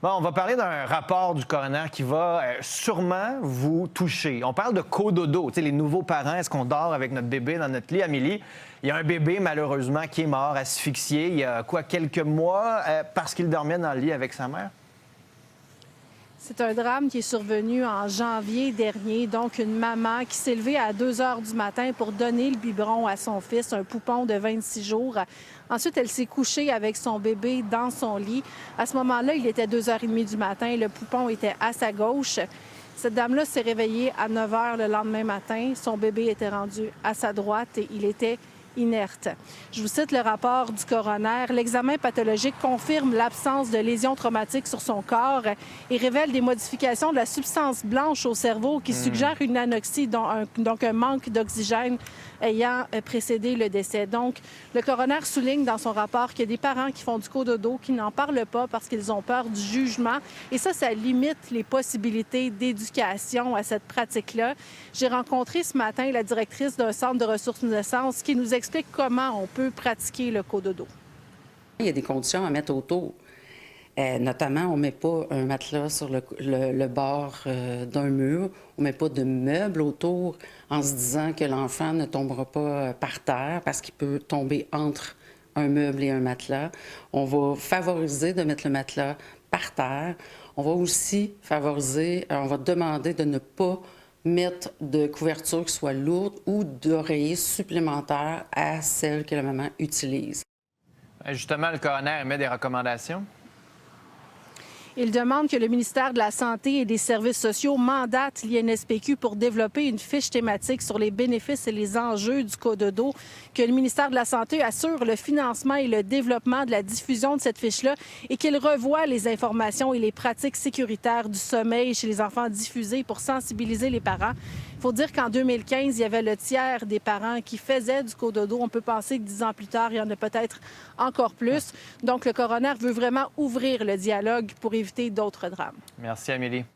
Bon, on va parler d'un rapport du coroner qui va sûrement vous toucher. On parle de cododo, tu sais, les nouveaux parents, est-ce qu'on dort avec notre bébé dans notre lit? Amélie, il y a un bébé, malheureusement, qui est mort asphyxié il y a quelques mois parce qu'il dormait dans le lit avec sa mère? C'est un drame qui est survenu en janvier dernier. Donc, une maman qui s'est levée à 2 heures du matin pour donner le biberon à son fils, un poupon de 26 jours. Ensuite, elle s'est couchée avec son bébé dans son lit. À ce moment-là, il était 2h30 du matin. Le poupon était à sa gauche. Cette dame-là s'est réveillée à 9 heures le lendemain matin. Son bébé était rendu à sa droite et il était inerte. Je vous cite le rapport du coroner. L'examen pathologique confirme l'absence de lésions traumatiques sur son corps et révèle des modifications de la substance blanche au cerveau qui suggèrent une anoxie, donc un manque d'oxygène ayant précédé le décès. Donc, le coroner souligne dans son rapport qu'il y a des parents qui font du cododo, qui n'en parlent pas parce qu'ils ont peur du jugement. Et ça limite les possibilités d'éducation à cette pratique-là. J'ai rencontré ce matin la directrice d'un centre de ressources naissance qui nous explique comment on peut pratiquer le cododo. Il y a des conditions à mettre autour. Notamment, on ne met pas un matelas sur le bord d'un mur. On ne met pas de meubles autour en se disant que l'enfant ne tombera pas par terre parce qu'il peut tomber entre un meuble et un matelas. On va favoriser de mettre le matelas par terre. On va aussi favoriser, on va demander de ne pas mettre de couverture qui soit lourde ou d'oreiller supplémentaire à celle que la maman utilise. Justement, le coroner émet des recommandations. Il demande que le ministère de la Santé et des Services sociaux mandate l'INSPQ pour développer une fiche thématique sur les bénéfices et les enjeux du cododo, que le ministère de la Santé assure le financement et le développement de la diffusion de cette fiche-là et qu'il revoie les informations et les pratiques sécuritaires du sommeil chez les enfants diffusées pour sensibiliser les parents. Il faut dire qu'en 2015, il y avait le tiers des parents qui faisaient du cododo. On peut penser que 10 ans plus tard, il y en a peut-être encore plus. Donc, le coroner veut vraiment ouvrir le dialogue pour éviter d'autres drames. Merci, Amélie.